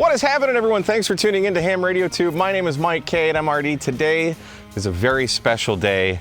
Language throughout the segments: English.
What is happening, everyone? Thanks for tuning in to Ham Radio Tube. My name is Mike K at MRD. Today is a very special day.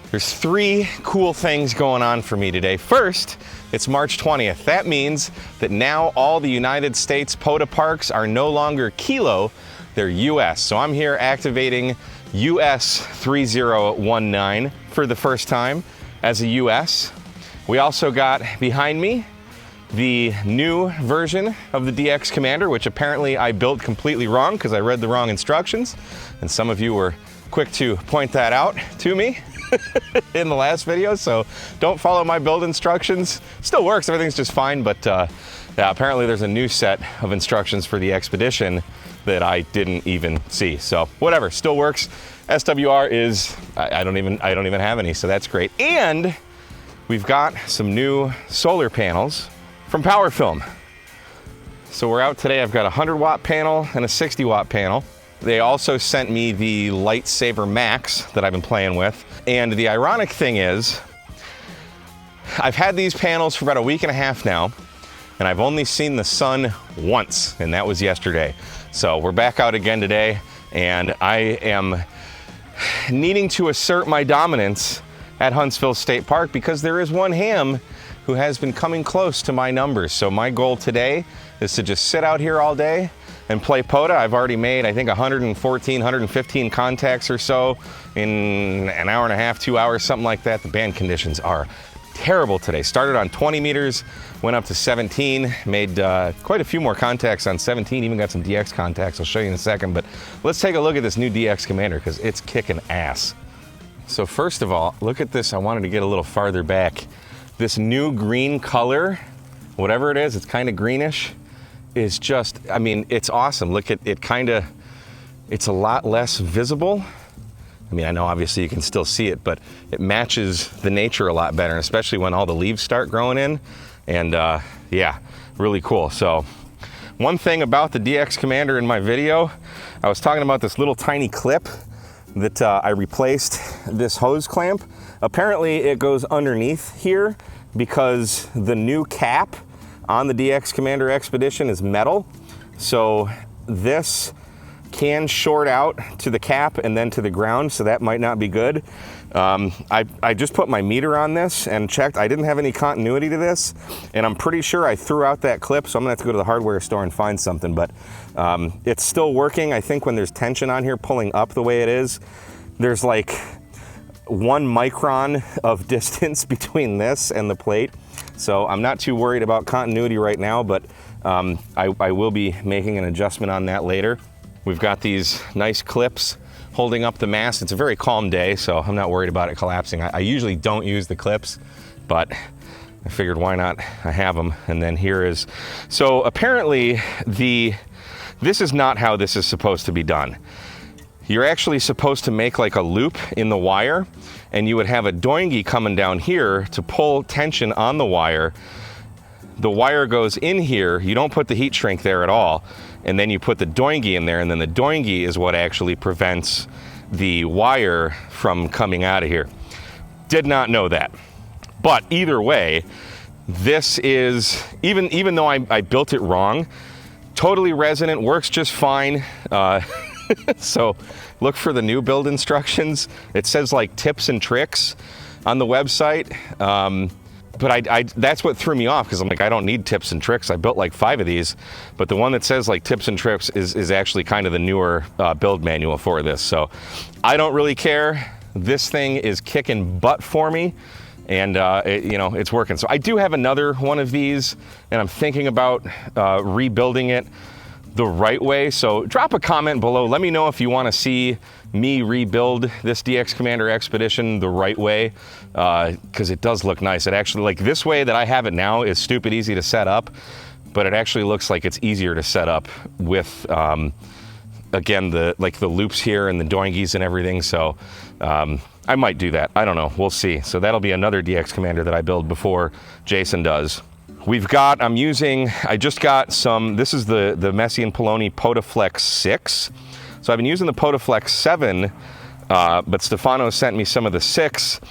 There's three cool things going on for me today. First, it's March 20th. That means that now all the United States POTA parks are no longer Kilo, they're US. So I'm here activating US 3019 for the first time as a US. We also got behind me the new version of the DX Commander, which apparently I built completely wrong because I read the wrong instructions. And some of you were quick to point that out to me in the last video, so don't follow my build instructions. Still works, everything's just fine, but yeah, apparently there's a new set of instructions for the Expedition that I didn't even see. So whatever, still works. SWR is, I don't even have any, so that's great. And we've got some new solar panels from PowerFilm. So we're out today. I've got a 100-watt panel and a 60-watt panel. They also sent me the Lightsaber Max that I've been playing with. And the ironic thing is, I've had these panels for about a week and a half now, and I've only seen the sun once, and that was yesterday. So we're back out again today, and I am needing to assert my dominance at Huntsville State Park because there is one ham who has been coming close to my numbers. So my goal today is to just sit out here all day and play POTA. I've already made, I think, 114, 115 contacts or so in an hour and a half, 2 hours, something like that. The band conditions are terrible today. Started on 20 meters, went up to 17, made quite a few more contacts on 17, even got some DX contacts. I'll show you in a second, but let's take a look at this new DX Commander because it's kicking ass. So first of all, look at this. I wanted to get a little farther back. This new green color, whatever it is, it's kind of greenish, is just, I mean, it's awesome. Look at it, it's a lot less visible. I mean, I know obviously you can still see it, but it matches the nature a lot better, especially when all the leaves start growing in. And yeah, really cool. So one thing about the DX Commander in my video, I was talking about this little tiny clip that I replaced this hose clamp. Apparently it goes underneath here because the new cap on the DX Commander Expedition is metal. So this can short out to the cap and then to the ground, so that might not be good. I just put my meter on this and checked. I didn't have any continuity to this, and I'm pretty sure I threw out that clip, so I'm gonna have to go to the hardware store and find something, but it's still working. I think when there's tension on here pulling up the way it is, there's like 1 micron of distance between this and the plate. So I'm not too worried about continuity right now, but I will be making an adjustment on that later. We've got these nice clips holding up the mast. It's a very calm day, so I'm not worried about it collapsing. I usually don't use the clips, but I figured why not? I have them. And then here is, so apparently this is not how this is supposed to be done. You're actually supposed to make like a loop in the wire, and you would have a doingy coming down here to pull tension on the wire. The wire goes in here, you don't put the heat shrink there at all, and then you put the doingy in there, and then the doingy is what actually prevents the wire from coming out of here. Did not know that. But either way, this is, even though I built it wrong, totally resonant, works just fine. So look for the new build instructions. It says like tips and tricks on the website. But that's what threw me off because I'm like, I don't need tips and tricks. I built like 5 of these, but the one that says like tips and tricks is actually kind of the newer build manual for this. So I don't really care. This thing is kicking butt for me, and you know, it's working. So I do have another one of these, and I'm thinking about rebuilding it the right way. So drop a comment below. Let me know if you want to see me rebuild this DX Commander Expedition the right way, because it does look nice. It actually, like this way that I have it now is stupid easy to set up, but it actually looks like it's easier to set up with, again, the loops here and the doingies and everything. So I might do that. I don't know. We'll see. So that'll be another DX Commander that I build before Jason does. We've got, I just got some, this is the Messi and Poloni POTA Flex 6. So I've been using the POTA Flex 7, but Stefano sent me some of the 6,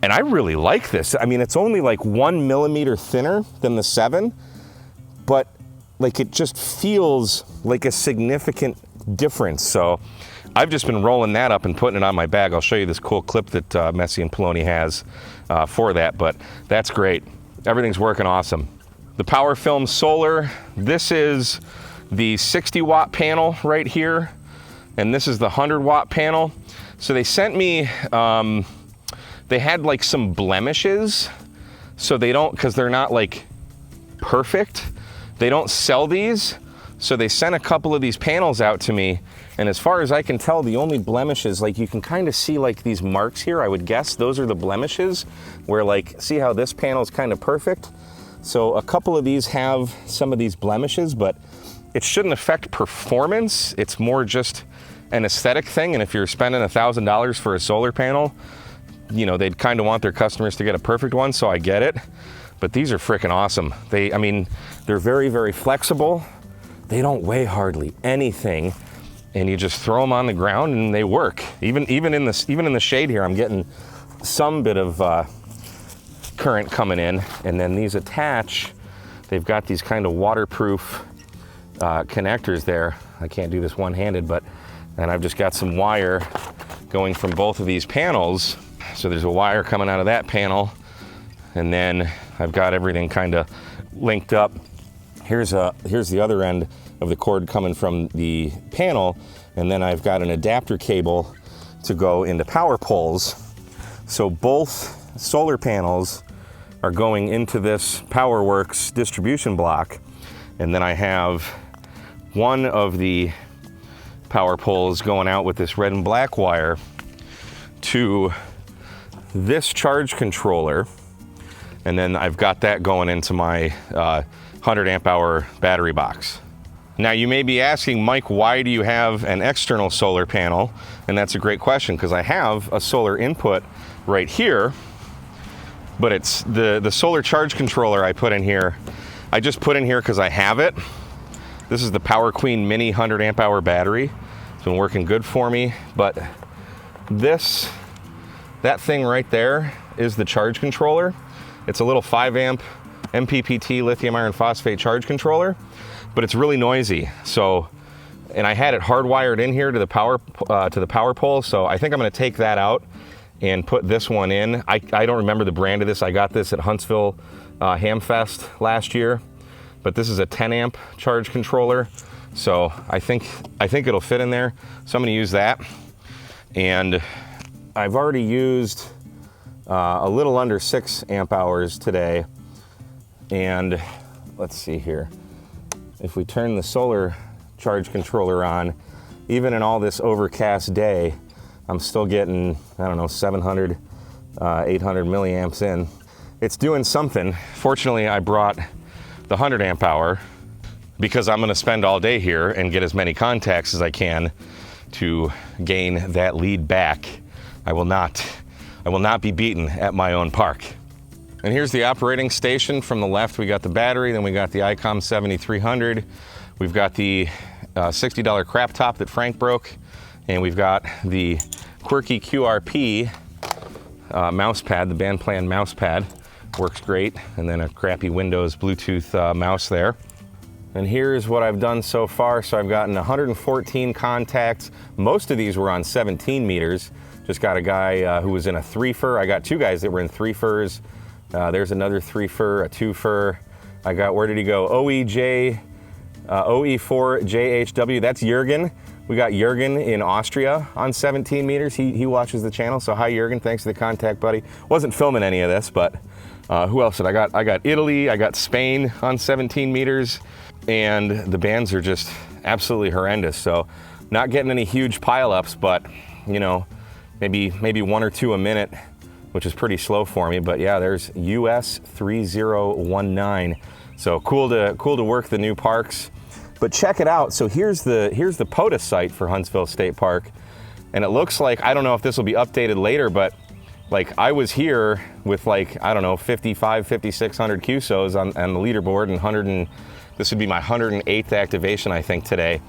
and I really like this. I mean, it's only like 1 millimeter thinner than the 7, but like it just feels like a significant difference. So I've just been rolling that up and putting it on my bag. I'll show you this cool clip that Messi and Poloni has for that, but that's great. Everything's working awesome. The PowerFilm solar, this is the 60 watt panel right here, and this is the 100 watt panel. So they sent me, they had like some blemishes, so they don't, because they're not like perfect, they don't sell these. So they sent a couple of these panels out to me, and as far as I can tell, the only blemishes, like you can kind of see like these marks here, I would guess those are the blemishes, where like, see how this panel is kind of perfect? So a couple of these have some of these blemishes, but it shouldn't affect performance. It's more just an aesthetic thing, and if you're spending $1,000 for a solar panel, you know, they'd kind of want their customers to get a perfect one, so I get it. But these are freaking awesome. I mean, they're very, very flexible. They don't weigh hardly anything, and you just throw them on the ground and they work. Even in the shade here, I'm getting some bit of current coming in, and then these attach. They've got these kind of waterproof connectors there. I can't do this one-handed, and I've just got some wire going from both of these panels. So there's a wire coming out of that panel, and then I've got everything kind of linked up. Here's the other end of the cord coming from the panel, and then I've got an adapter cable to go into power poles. So both solar panels are going into this PowerWorks distribution block, and then I have one of the power poles going out with this red and black wire to this charge controller, and then I've got that going into my 100 amp hour battery box. Now you may be asking, Mike, why do you have an external solar panel? And that's a great question, because I have a solar input right here, but it's the solar charge controller I put in here. I just put in here because I have it. This is the Power Queen Mini 100 amp hour battery. It's been working good for me, but that thing right there is the charge controller. It's a little 5 amp MPPT lithium iron phosphate charge controller, but it's really noisy. So, and I had it hardwired in here to the power pole. So I think I'm going to take that out and put this one in. I don't remember the brand of this. I got this at Huntsville Hamfest last year, but this is a 10 amp charge controller. So I think it'll fit in there. So I'm going to use that. And I've already used a little under 6 amp hours today. And let's see here. If we turn the solar charge controller on, even in all this overcast day, I'm still getting, I don't know, 700, 800 milliamps in. It's doing something. Fortunately, I brought the 100 amp hour because I'm gonna spend all day here and get as many contacts as I can to gain that lead back. I will not be beaten at my own park. And here's the operating station. From the left, we got the battery, then we got the ICOM 7300. We've got the $60 crap top that Frank broke, and we've got the quirky QRP mouse pad, the band plan mouse pad. Works great, and then a crappy Windows Bluetooth mouse there. And here's what I've done so far. So I've gotten 114 contacts. Most of these were on 17 meters. Just got a guy who was in a 3-fur. I got 2 guys that were in 3-furs. There's another 3-fur, a 2-fur. I got, where did he go? OE4JHW, that's Jürgen. We got Jürgen in Austria on 17 meters. He watches the channel, so hi Jürgen, thanks for the contact, buddy. Wasn't filming any of this, but who else did I got? I got Italy, I got Spain on 17 meters, and the bands are just absolutely horrendous. So not getting any huge pileups, but you know, maybe 1 or 2 a minute, which is pretty slow for me. But yeah, there's US 3019. So cool to work the new parks. But check it out. So here's the POTA site for Huntsville State Park. And it looks like, I don't know if this will be updated later, but like I was here with like, I don't know, 5,600 QSOs on the leaderboard, and this would be my 108th activation, I think, today.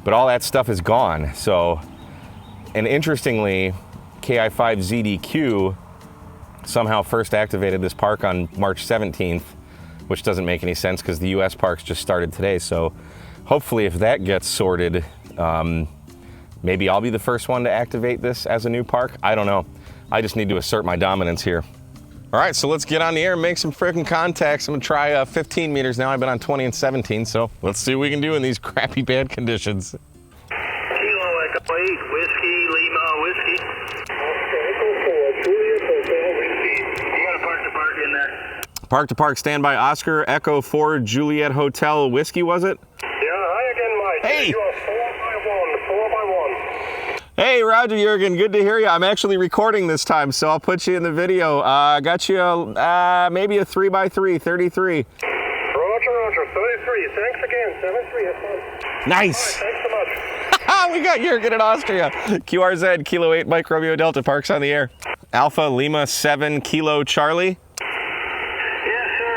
But all that stuff is gone. So, and interestingly, KI5ZDQ somehow first activated this park on March 17th, which doesn't make any sense because the US parks just started today. So hopefully if that gets sorted, maybe I'll be the first one to activate this as a new park. I don't know. I just need to assert my dominance here. All right, so let's get on the air and make some freaking contacts. I'm gonna try 15 meters now. I've been on 20 and 17, so let's see what we can do in these crappy bad conditions. Kilo Echo 8, Whiskey, Lima, Whiskey. Echo 4, Juliet Hotel, Whiskey. You got a park to park in there. Park to park, standby, Oscar, Echo 4, Juliet Hotel, Whiskey, was it? Yeah, hi again, Mike. Hey! You are 4x1. Hey, Roger Jurgen, good to hear you. I'm actually recording this time, so I'll put you in the video. I got you maybe a 3x3, 33. Roger, 33. Thanks again, 73. Have fun. Nice. All right, thanks so much. We got Jurgen in Austria. QRZ, Kilo 8, Mike Romeo Delta, parks on the air. Alpha Lima 7, Kilo Charlie. Yes,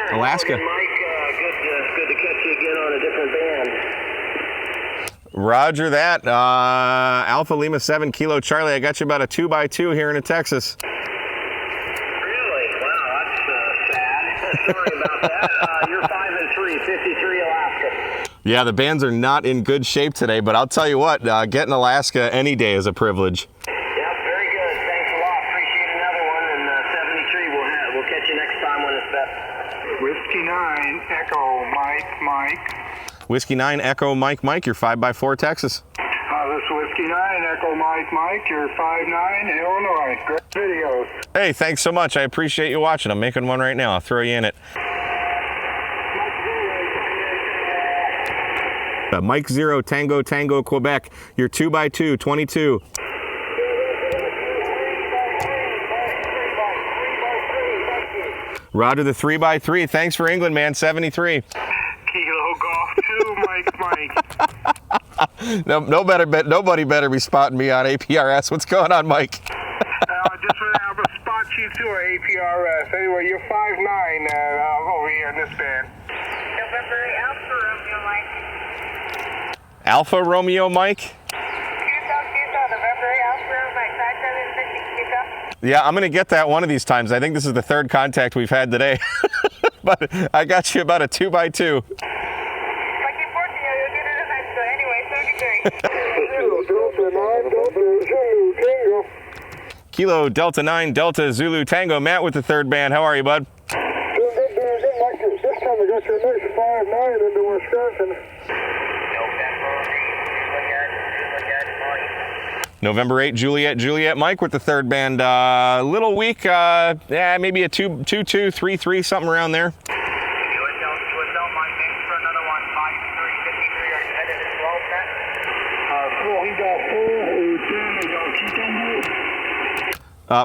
sir. Alaska. Morgan, Mike, good to catch you again on a different band. Roger that. Alpha Lima 7, Kilo Charlie. I got you about a 2x2 here in Texas. Really? Wow, that's sad. Sorry about that. You're 5 and 3, 53 Alaska. Yeah, the bands are not in good shape today, but I'll tell you what, getting Alaska any day is a privilege. Yeah, very good. Thanks a lot. Appreciate another one. And 73, we'll catch you next time when it's best. Whiskey 9, Echo, Mike. Whiskey 9, Echo, Mike, you're 5x4 Texas. This is Whiskey 9, Echo, Mike, you're 5'9", Illinois. Great videos. Hey, thanks so much. I appreciate you watching. I'm making one right now. I'll throw you in it. Mike 0, Tango, Quebec. You're 2x2, 22. Roger the 3x3. Thanks for England, man. 73. Kilo Golf 2, Mike. Nobody better be spotting me on APRS. What's going on, Mike? Just I'm gonna spot you too at APRS. Anyway, you're 5'9", over here in this band. November Alpha Romeo Mike. Alpha Romeo Mike? November Alpha Mike. 5750 Yeah, I'm going to get that one of these times. I think this is the third contact we've had today. But I got you about a 2x2. Like unfortunately, you'll get it in high school anyway, 33. Kilo Delta 9, Delta Zulu Tango. Matt with the third band. How are you, bud? This time I got your next 5'9" into Wisconsin. November 8, Juliet, Mike with the third band. Little weak, maybe a 2-2, 3-3, something around there.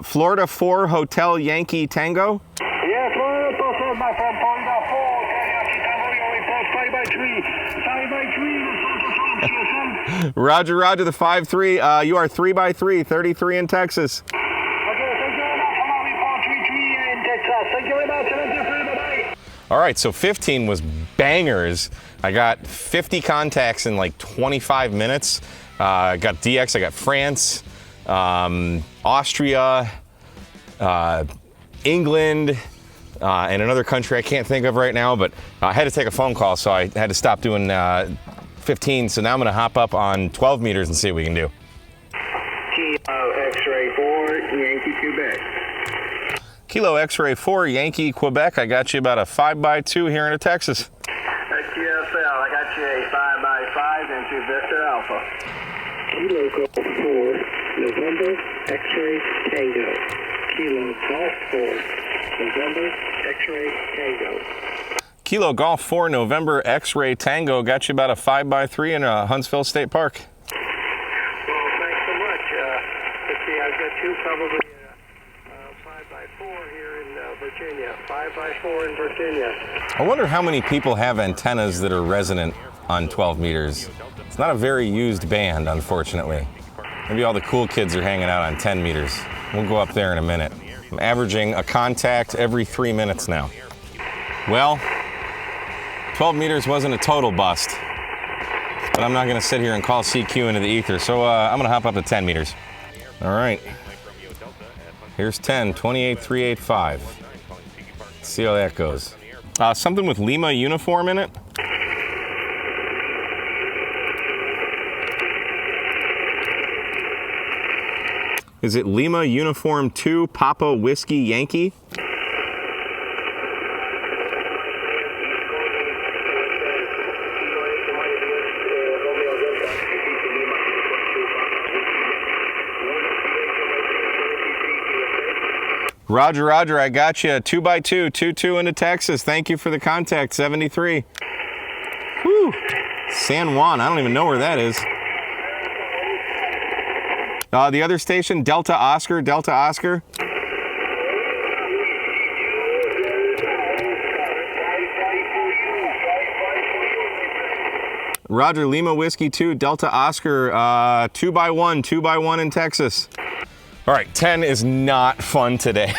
Florida 4, Hotel Yankee Tango. Yeah, Florida 4, my friend, Florida 4, Yankee Tango, only post 5x3, Roger the 5-3. You are 3x3, 33 in Texas. Okay, thank you very much. I'm on report 3-3 in Texas. Thank you very much. Bye-bye. All right, so 15 was bangers. I got 50 contacts in like 25 minutes. I got DX, I got France, Austria, England, and another country I can't think of right now, but I had to take a phone call, so I had to stop doing 15. So now I'm gonna hop up on 12 meters and see what we can do. Kilo X-Ray 4, Yankee, Quebec. Kilo X-Ray 4, Yankee, Quebec. I got you about a 5x2 here in Texas. QSL, I got you a 5x5 into Victor Alpha. Kilo Golf 4, November, X-Ray, Tango. Kilo Golf 4, November, X-Ray, Tango. Kilo Golf 4, November, X-Ray Tango. Got you about a 5x3 in Huntsville State Park. Well, thanks so much. Let's see, I've got two probably 5x4 here in Virginia. 5x4 in Virginia. I wonder how many people have antennas that are resonant on 12 meters. It's not a very used band, unfortunately. Maybe all the cool kids are hanging out on 10 meters. We'll go up there in a minute. I'm averaging a contact every 3 minutes now. Well, 12 meters wasn't a total bust, but I'm not gonna sit here and call CQ into the ether, so I'm gonna hop up to 10 meters. All right, here's 10, 28,385. Let's see how that goes. Something with Lima uniform in it. Is it Lima Uniform 2 Papa Whiskey Yankee? Roger, Roger, I got you. 2x2, 2-2 into Texas. Thank you for the contact, 73. Whew. San Juan, I don't even know where that is. The other station, Delta Oscar, Delta Oscar. Roger, Lima Whiskey 2, Delta Oscar, 2x1 in Texas. All right, 10 is not fun today.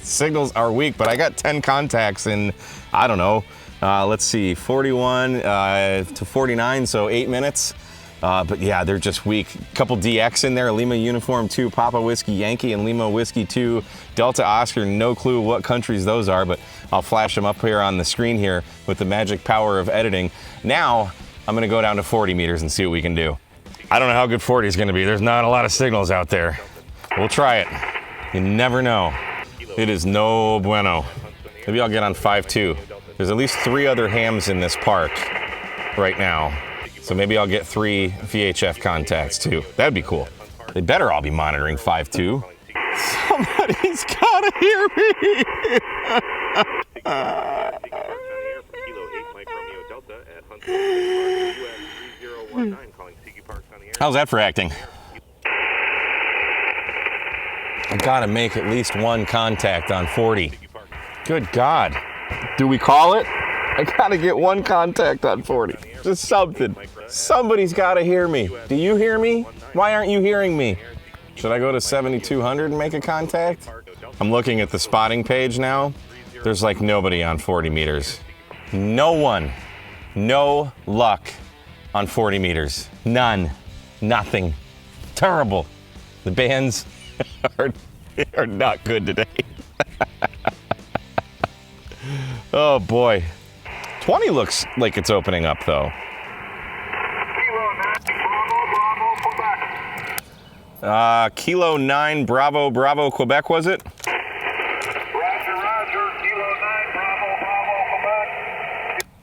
Signals are weak, but I got 10 contacts in, I don't know, let's see, 41 to 49, so 8 minutes. But yeah, they're just weak. Couple DX in there, Lima Uniform 2 Papa Whiskey Yankee and Lima Whiskey 2 Delta Oscar. No clue what countries those are, but I'll flash them up here on the screen here with the magic power of editing. Now, I'm gonna go down to 40 meters and see what we can do. I don't know how good 40 is gonna be. There's not a lot of signals out there. We'll try it. You never know. It is no bueno. Maybe I'll get on 5.2. There's at least 3 other hams in this park right now. So maybe I'll get 3 VHF contacts too. That'd be cool. They better all be monitoring 5.2. Somebody's gotta hear me. How's that for acting? I gotta make at least 1 contact on 40. Good God. Do we call it? I gotta get 1 contact on 40. Just something. Somebody's gotta hear me. Do you hear me? Why aren't you hearing me? Should I go to 7,200 and make a contact? I'm looking at the spotting page now. There's like nobody on 40 meters. No one. No luck on 40 meters. None. Nothing. Terrible. The bands are not good today. Oh boy. 20 looks like it's opening up though. Kilo 9 Bravo Bravo Quebec, was it? Roger, Roger, Kilo 9 Bravo Bravo Quebec.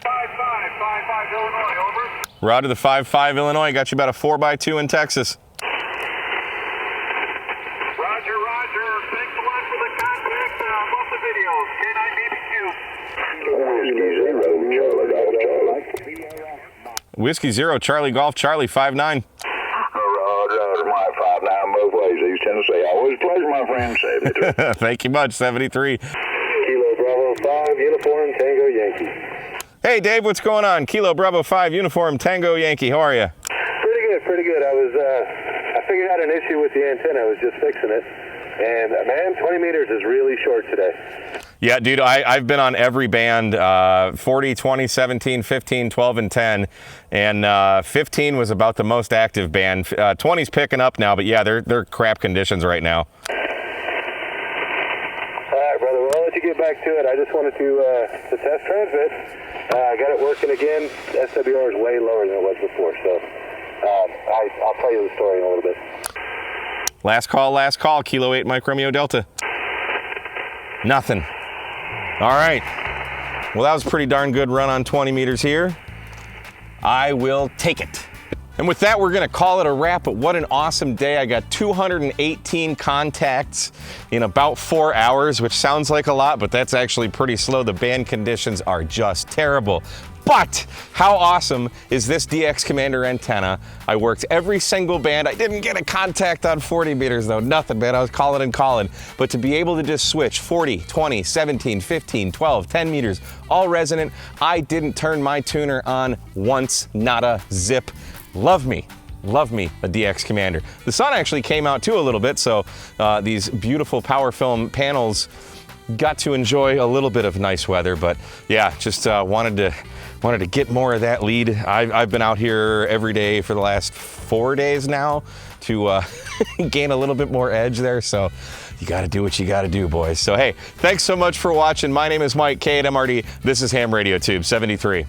55 Illinois, over. Roger, the 5-5 Illinois. Got you about a 4x2 in Texas. Roger, Roger. Thanks a lot for the contact. Love the videos. K9BBQ. Whiskey 0 Charlie Golf Charlie 5-9. Roger, my 5-9 both ways. East Tennessee. Always a pleasure, my friend. 73. Thank you much, 73. Kilo Bravo 5, Uniform Tango Yankee. Hey Dave, what's going on? Kilo Bravo 5 Uniform Tango Yankee. How are you? Pretty good, pretty good. I figured out an issue with the antenna. I was just fixing it. And man, 20 meters is really short today. Yeah, dude, I've been on every band, 40, 20, 17, 15, 12, and 10. And 15 was about the most active band. 20's picking up now, but yeah, they're crap conditions right now. All right, brother. Well, I'll let you get back to it. I just wanted to test transmit. I got it working again. SWR is way lower than it was before, so I'll tell you the story in a little bit. Last call, Kilo 8 Mike Romeo Delta. Nothing. All right. Well, that was a pretty darn good run on 20 meters here. I will take it. And with that, we're gonna call it a wrap, but what an awesome day. I got 218 contacts in about 4 hours, which sounds like a lot, but that's actually pretty slow. The band conditions are just terrible. But how awesome is this DX Commander antenna? I worked every single band. I didn't get a contact on 40 meters though, nothing, man. I was calling and calling. But to be able to just switch 40, 20, 17, 15, 12, 10 meters, all resonant. I didn't turn my tuner on once, not a zip. Love me a DX Commander. The sun actually came out too a little bit, so these beautiful PowerFilm panels got to enjoy a little bit of nice weather, but yeah, just wanted Wanted to get more of that lead. I've been out here every day for the last 4 days now to gain a little bit more edge there. So you got to do what you got to do, boys. So hey, thanks so much for watching. My name is Mike K at MRD. This is Ham Radio Tube 73.